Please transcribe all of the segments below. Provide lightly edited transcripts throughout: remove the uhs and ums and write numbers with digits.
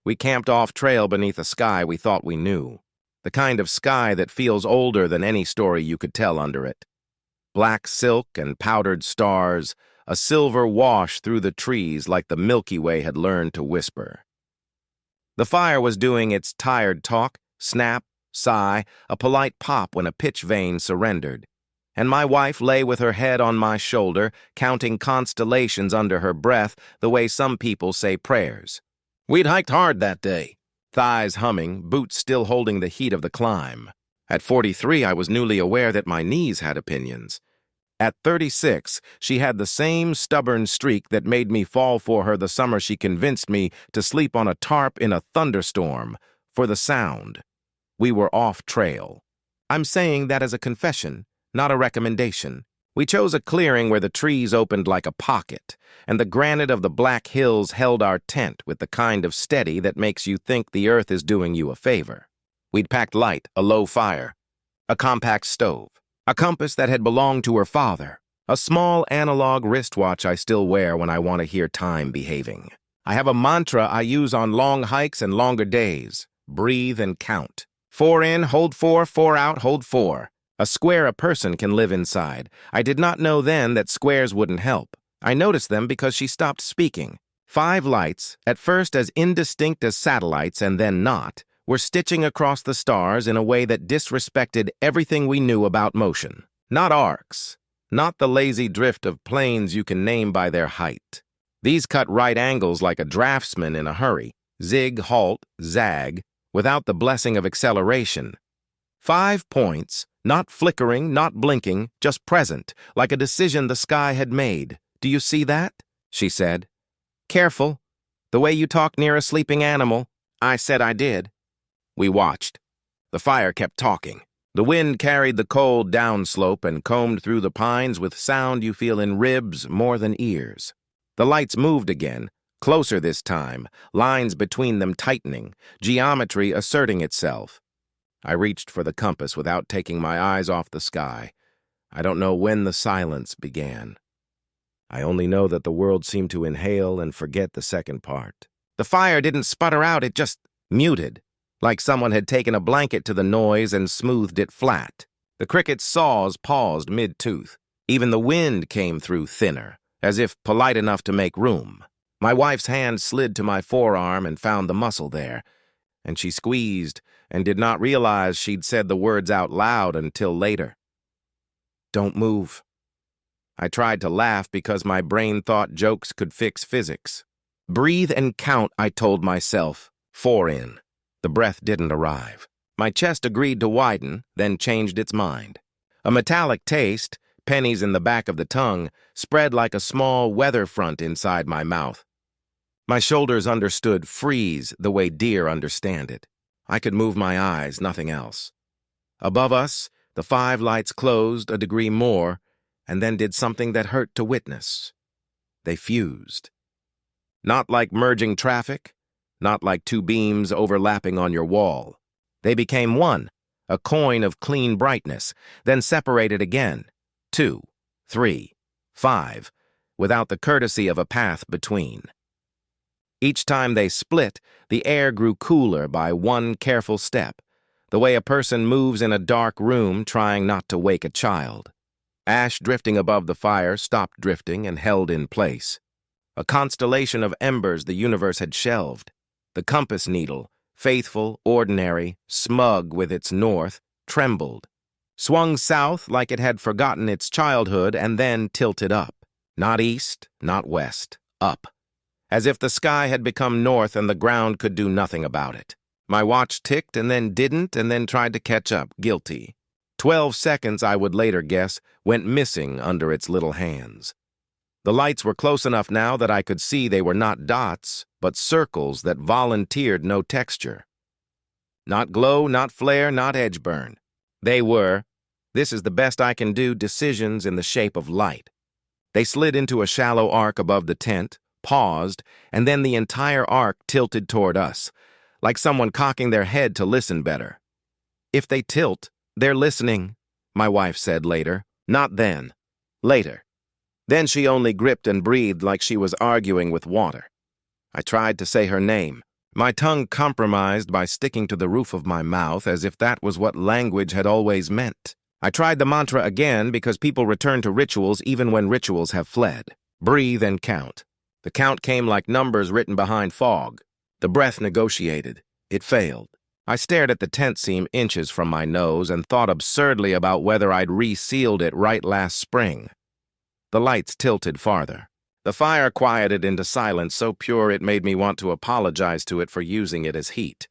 We camped off-trail beneath a sky we thought we knew. The kind of sky that feels older than any story you could tell under it. Black silk and powdered stars, a silver wash through the trees like the Milky Way had learned to whisper. The fire was doing its tired talk, snap, sigh, a polite pop when a pitch vein surrendered. And my wife lay with her head on my shoulder, counting constellations under her breath the way some people say prayers. We'd hiked hard that day, thighs humming, boots still holding the heat of the climb. At 43, I was newly aware that my knees had opinions. At 36, she had the same stubborn streak that made me fall for her the summer she convinced me to sleep on a tarp in a thunderstorm, for the sound. We were off trail. I'm saying that as a confession, not a recommendation. We chose a clearing where the trees opened like a pocket, and the granite of the Black Hills held our tent with the kind of steady that makes you think the earth is doing you a favor. We'd packed light, a low fire, a compact stove, a compass that had belonged to her father, a small analog wristwatch I still wear when I want to hear time behaving. I have a mantra I use on long hikes and longer days. Breathe and count. 4 in, hold 4, 4 out, hold 4. A square a person can live inside. I did not know then that squares wouldn't help. I noticed them because she stopped speaking. 5 lights, at first as indistinct as satellites and then not, were stitching across the stars in a way that disrespected everything we knew about motion. Not arcs, not the lazy drift of planes you can name by their height. These cut right angles like a draftsman in a hurry, zig, halt, zag, without the blessing of acceleration. 5 points, not flickering, not blinking, just present, like a decision the sky had made. Do you see that? She said. Careful. The way you talk near a sleeping animal. I said I did. We watched. The fire kept talking. The wind carried the cold downslope and combed through the pines with sound you feel in ribs more than ears. The lights moved again, closer this time, lines between them tightening, geometry asserting itself. I reached for the compass without taking my eyes off the sky. I don't know when the silence began. I only know that the world seemed to inhale and forget the second part. The fire didn't sputter out, it just muted, like someone had taken a blanket to the noise and smoothed it flat. The cricket's saws paused mid-tooth. Even the wind came through thinner, as if polite enough to make room. My wife's hand slid to my forearm and found the muscle there, and she squeezed and did not realize she'd said the words out loud until later. Don't move. I tried to laugh because my brain thought jokes could fix physics. Breathe and count, I told myself. 4 in. The breath didn't arrive. My chest agreed to widen, then changed its mind. A metallic taste, pennies in the back of the tongue, spread like a small weather front inside my mouth. My shoulders understood freeze the way deer understand it. I could move my eyes, nothing else. Above us, the 5 lights closed a degree more, and then did something that hurt to witness. They fused. Not like merging traffic, not like 2 beams overlapping on your wall. They became one, a coin of clean brightness, then separated again. 2, 3, 5, without the courtesy of a path between. Each time they split, the air grew cooler by one careful step, the way a person moves in a dark room trying not to wake a child. Ash drifting above the fire stopped drifting and held in place. A constellation of embers the universe had shelved. The compass needle, faithful, ordinary, smug with its north, trembled, swung south like it had forgotten its childhood and then tilted up. Not east, not west, up. As if the sky had become north and the ground could do nothing about it. My watch ticked and then didn't and then tried to catch up, guilty. 12 seconds, I would later guess, went missing under its little hands. The lights were close enough now that I could see they were not dots, but circles that volunteered no texture. Not glow, not flare, not edge burn. They were, this is the best I can do, decisions in the shape of light. They slid into a shallow arc above the tent, paused, and then the entire arc tilted toward us, like someone cocking their head to listen better. If they tilt, they're listening, my wife said later. Not then. Later. Then she only gripped and breathed like she was arguing with water. I tried to say her name, my tongue compromised by sticking to the roof of my mouth as if that was what language had always meant. I tried the mantra again because people return to rituals even when rituals have fled. Breathe and count. The count came like numbers written behind fog. The breath negotiated. It failed. I stared at the tent seam inches from my nose and thought absurdly about whether I'd resealed it right last spring. The lights tilted farther. The fire quieted into silence so pure it made me want to apologize to it for using it as heat.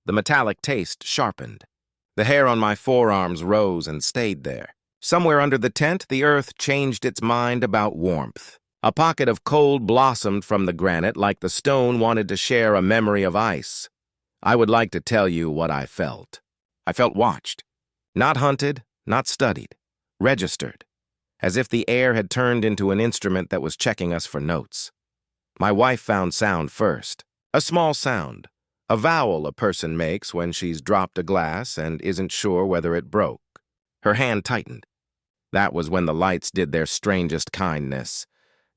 The metallic taste sharpened. The hair on my forearms rose and stayed there. Somewhere under the tent, the earth changed its mind about warmth. A pocket of cold blossomed from the granite like the stone wanted to share a memory of ice. I would like to tell you what I felt. I felt watched. Not hunted, not studied. Registered. As if the air had turned into an instrument that was checking us for notes. My wife found sound first. A small sound. A vowel a person makes when she's dropped a glass and isn't sure whether it broke. Her hand tightened. That was when the lights did their strangest kindness.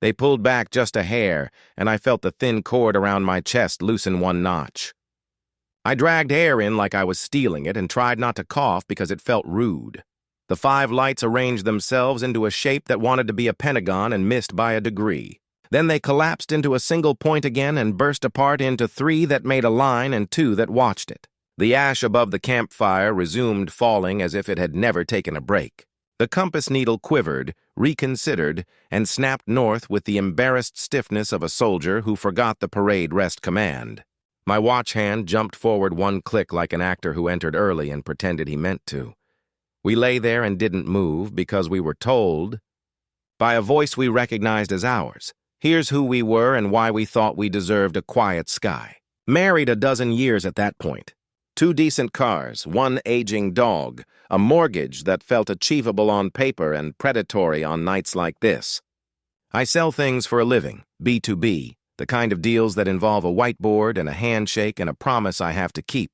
They pulled back just a hair, and I felt the thin cord around my chest loosen one notch. I dragged air in like I was stealing it and tried not to cough because it felt rude. The 5 lights arranged themselves into a shape that wanted to be a pentagon and missed by a degree. Then they collapsed into a single point again and burst apart into 3 that made a line and 2 that watched it. The ash above the campfire resumed falling as if it had never taken a break. The compass needle quivered, reconsidered, and snapped north with the embarrassed stiffness of a soldier who forgot the parade rest command. My watch hand jumped forward 1 click like an actor who entered early and pretended he meant to. We lay there and didn't move because we were told, by a voice we recognized as ours, here's who we were and why we thought we deserved a quiet sky. Married a dozen years at that point. 2 decent cars, 1 aging dog, a mortgage that felt achievable on paper and predatory on nights like this. I sell things for a living, B2B, the kind of deals that involve a whiteboard and a handshake and a promise I have to keep.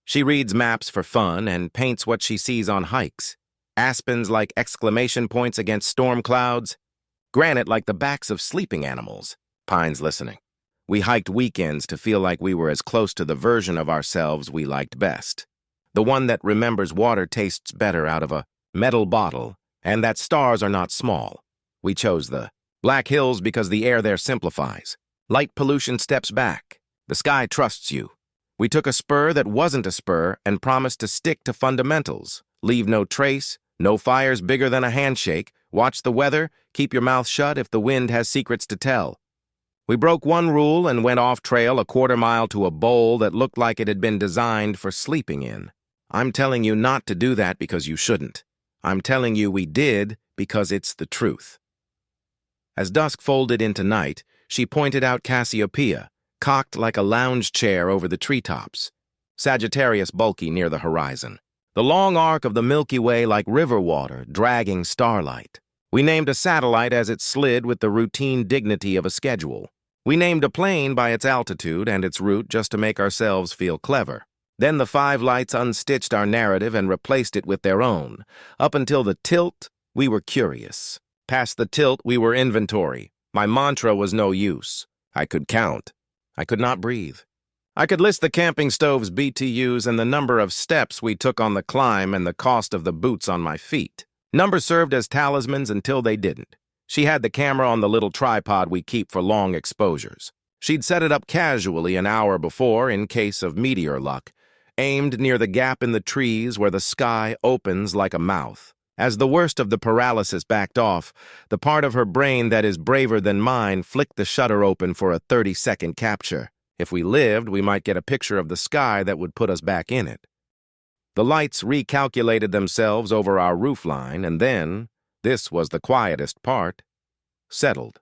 She reads maps for fun and paints what she sees on hikes. Aspens like exclamation points against storm clouds. Granite like the backs of sleeping animals. Pines listening. We hiked weekends to feel like we were as close to the version of ourselves we liked best. The one that remembers water tastes better out of a metal bottle and that stars are not small. We chose the Black Hills because the air there simplifies. Light pollution steps back. The sky trusts you. We took a spur that wasn't a spur and promised to stick to fundamentals. Leave no trace, no fires bigger than a handshake, watch the weather, keep your mouth shut if the wind has secrets to tell. We broke 1 rule and went off trail a 1/4 mile to a bowl that looked like it had been designed for sleeping in. I'm telling you not to do that because you shouldn't. I'm telling you we did because it's the truth. As dusk folded into night, she pointed out Cassiopeia, cocked like a lounge chair over the treetops. Sagittarius bulky near the horizon. The long arc of the Milky Way like river water, dragging starlight. We named a satellite as it slid with the routine dignity of a schedule. We named a plane by its altitude and its route just to make ourselves feel clever. Then the 5 lights unstitched our narrative and replaced it with their own. Up until the tilt, we were curious. Past the tilt, we were inventory. My mantra was no use. I could count. I could not breathe. I could list the camping stove's BTUs and the number of steps we took on the climb and the cost of the boots on my feet. Numbers served as talismans until they didn't. She had the camera on the little tripod we keep for long exposures. She'd set it up casually an hour before in case of meteor luck, aimed near the gap in the trees where the sky opens like a mouth. As the worst of the paralysis backed off, the part of her brain that is braver than mine flicked the shutter open for a 30-second capture. If we lived, we might get a picture of the sky that would put us back in it. The lights recalculated themselves over our roofline, and then, this was the quietest part, settled.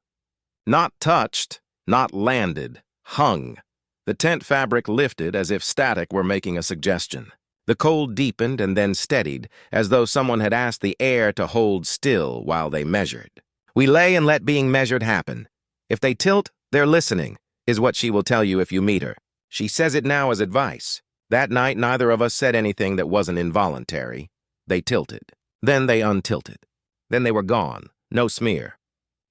Not touched, not landed, hung. The tent fabric lifted as if static were making a suggestion. The cold deepened and then steadied, as though someone had asked the air to hold still while they measured. We lay and let being measured happen. If they tilt, they're listening, is what she will tell you if you meet her. She says it now as advice. That night, neither of us said anything that wasn't involuntary. They tilted. Then they untilted. Then they were gone. No smear.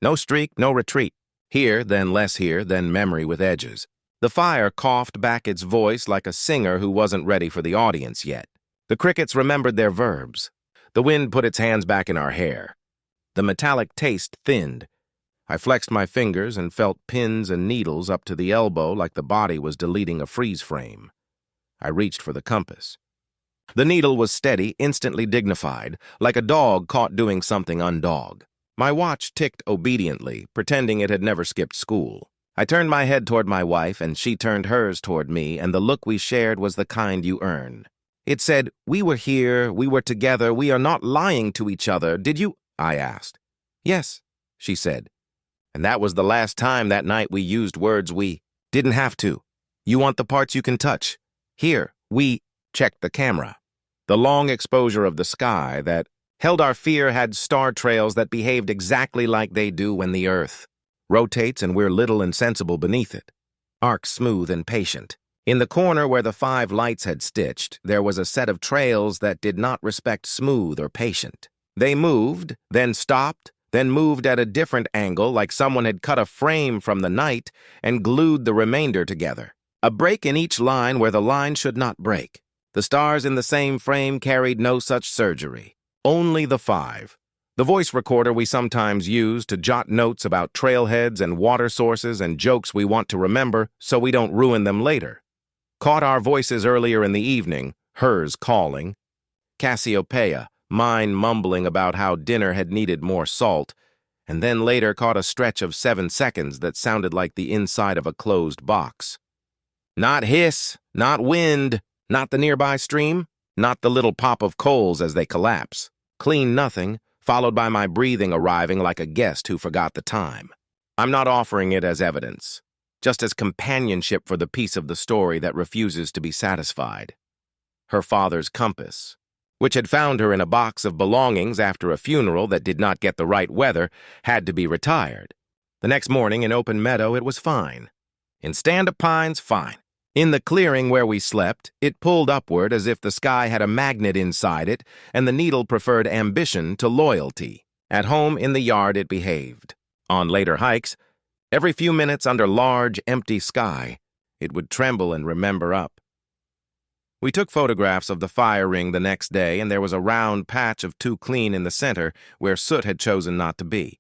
No streak, no retreat. Here, then less here, then memory with edges. The fire coughed back its voice like a singer who wasn't ready for the audience yet. The crickets remembered their verbs. The wind put its hands back in our hair. The metallic taste thinned. I flexed my fingers and felt pins and needles up to the elbow like the body was deleting a freeze frame. I reached for the compass. The needle was steady, instantly dignified, like a dog caught doing something undog. My watch ticked obediently, pretending it had never skipped school. I turned my head toward my wife, and she turned hers toward me, and the look we shared was the kind you earn. It said, "We were here, we were together, we are not lying to each other. Did you?" I asked. "Yes," she said. And that was the last time that night we used words we didn't have to. You want the parts you can touch. Here, we checked the camera. The long exposure of the sky that held our fear had star trails that behaved exactly like they do when the Earth rotates and we're little and sensible beneath it. Arcs smooth and patient. In the corner where the 5 lights had stitched, there was a set of trails that did not respect smooth or patient. They moved, then stopped, then moved at a different angle like someone had cut a frame from the night and glued the remainder together. A break in each line where the line should not break. The stars in the same frame carried no such surgery. Only the 5. The voice recorder we sometimes use to jot notes about trailheads and water sources and jokes we want to remember so we don't ruin them later. Caught our voices earlier in the evening, hers calling. Cassiopeia, mine mumbling about how dinner had needed more salt, and then later caught a stretch of 7 seconds that sounded like the inside of a closed box. Not hiss, not wind, not the nearby stream, not the little pop of coals as they collapse. Clean nothing, followed by my breathing arriving like a guest who forgot the time. I'm not offering it as evidence, just as companionship for the piece of the story that refuses to be satisfied. Her father's compass, which had found her in a box of belongings after a funeral that did not get the right weather, had to be retired. The next morning in open meadow, it was fine. In stand-up pines, fine. In the clearing where we slept, it pulled upward as if the sky had a magnet inside it, and the needle preferred ambition to loyalty. At home in the yard, it behaved. On later hikes, every few minutes under large, empty sky, it would tremble and remember up. We took photographs of the fire ring the next day, and there was a round patch of too clean in the center where soot had chosen not to be.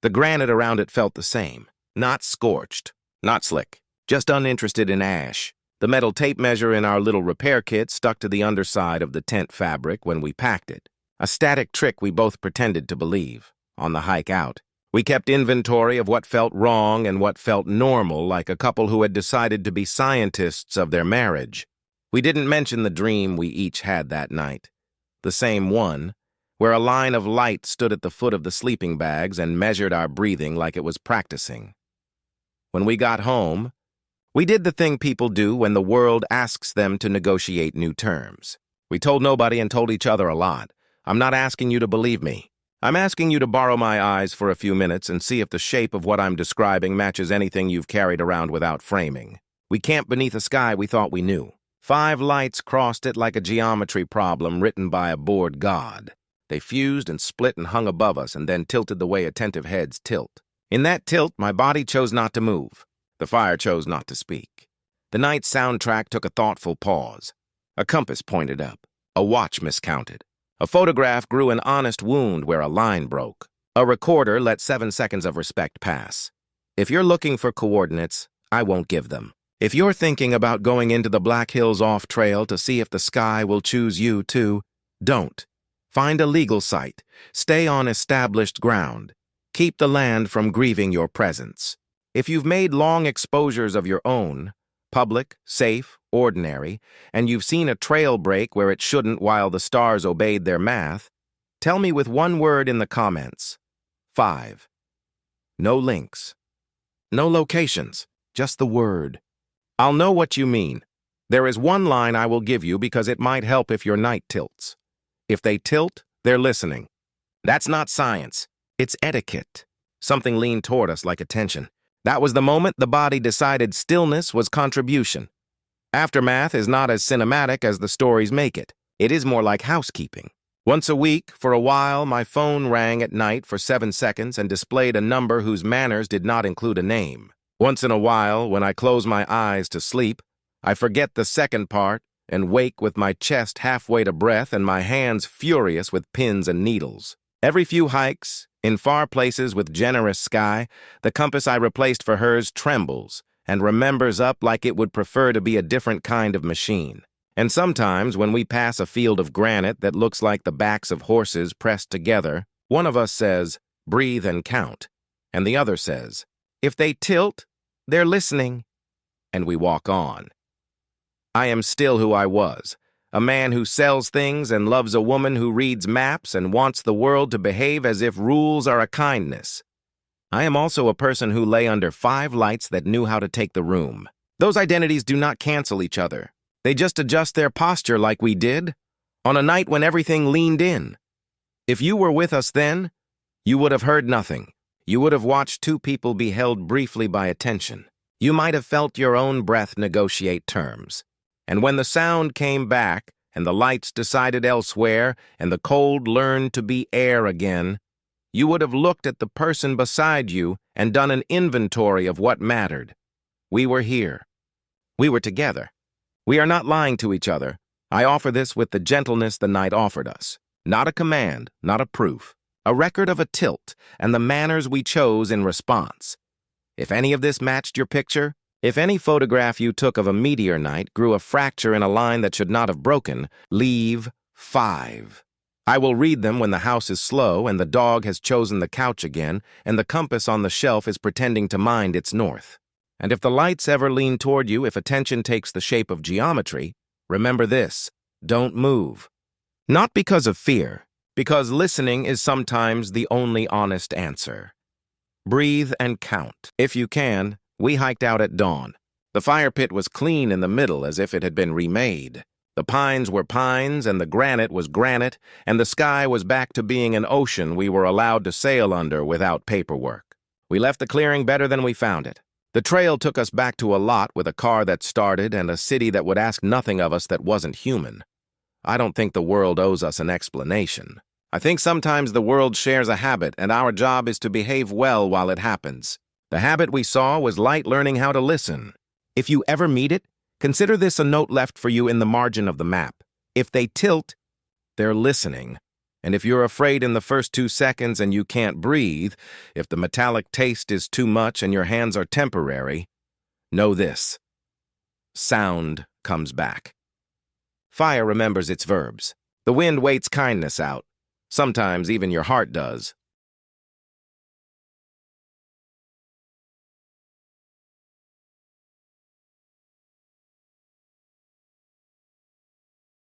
The granite around it felt the same. Not scorched, not slick. Just uninterested in ash. The metal tape measure in our little repair kit stuck to the underside of the tent fabric when we packed it. A static trick we both pretended to believe. On the hike out, we kept inventory of what felt wrong and what felt normal, like a couple who had decided to be scientists of their marriage. We didn't mention the dream we each had that night. The same one, where a line of light stood at the foot of the sleeping bags and measured our breathing like it was practicing. When we got home, we did the thing people do when the world asks them to negotiate new terms. We told nobody and told each other a lot. I'm not asking you to believe me. I'm asking you to borrow my eyes for a few minutes and see if the shape of what I'm describing matches anything you've carried around without framing. We camped beneath a sky we thought we knew. 5 lights crossed it like a geometry problem written by a bored god. They fused and split and hung above us and then tilted the way attentive heads tilt. In that tilt, my body chose not to move. The fire chose not to speak. The night soundtrack took a thoughtful pause. A compass pointed up. A watch miscounted. A photograph grew an honest wound where a line broke. A recorder let 7 seconds of respect pass. If you're looking for coordinates, I won't give them. If you're thinking about going into the Black Hills off trail to see if the sky will choose you too, don't. Find a legal site. Stay on established ground. Keep the land from grieving your presence. If you've made long exposures of your own, public, safe, ordinary, and you've seen a trail break where it shouldn't while the stars obeyed their math, tell me with one word in the comments. 5. No links. No locations. Just the word. I'll know what you mean. There is one line I will give you because it might help if your night tilts. If they tilt, they're listening. That's not science. It's etiquette. Something leaned toward us like attention. That was the moment the body decided stillness was contribution. Aftermath is not as cinematic as the stories make it. It is more like housekeeping. Once a week, for a while, my phone rang at night for 7 seconds and displayed a number whose manners did not include a name. Once in a while, when I close my eyes to sleep, I forget the second part and wake with my chest halfway to breath and my hands furious with pins and needles. Every few hikes, in far places with generous sky, the compass I replaced for hers trembles and remembers up like it would prefer to be a different kind of machine. And sometimes, when we pass a field of granite that looks like the backs of horses pressed together, one of us says, "Breathe and count," and the other says, "If they tilt, they're listening," and we walk on. I am still who I was, a man who sells things and loves a woman who reads maps and wants the world to behave as if rules are a kindness. I am also a person who lay under 5 lights that knew how to take the room. Those identities do not cancel each other. They just adjust their posture like we did on a night when everything leaned in. If you were with us then, you would have heard nothing. You would have watched 2 people be held briefly by attention. You might have felt your own breath negotiate terms. And when the sound came back, and the lights decided elsewhere, and the cold learned to be air again, you would have looked at the person beside you and done an inventory of what mattered. We were here. We were together. We are not lying to each other. I offer this with the gentleness the night offered us. Not a command, not a proof. A record of a tilt and the manners we chose in response. If any of this matched your picture, if any photograph you took of a meteor night grew a fracture in a line that should not have broken, leave 5. I will read them when the house is slow and the dog has chosen the couch again and the compass on the shelf is pretending to mind its north. And if the lights ever lean toward you, if attention takes the shape of geometry, remember this: don't move. Not because of fear, because listening is sometimes the only honest answer. Breathe and count. If you can, we hiked out at dawn. The fire pit was clean in the middle as if it had been remade. The pines were pines and the granite was granite, and the sky was back to being an ocean we were allowed to sail under without paperwork. We left the clearing better than we found it. The trail took us back to a lot with a car that started and a city that would ask nothing of us that wasn't human. I don't think the world owes us an explanation. I think sometimes the world shares a habit and our job is to behave well while it happens. The habit we saw was light learning how to listen. If you ever meet it, consider this a note left for you in the margin of the map. If they tilt, they're listening. And if you're afraid in the first 2 seconds and you can't breathe, if the metallic taste is too much and your hands are temporary, know this: sound comes back. Fire remembers its verbs. The wind waits kindness out. Sometimes even your heart does.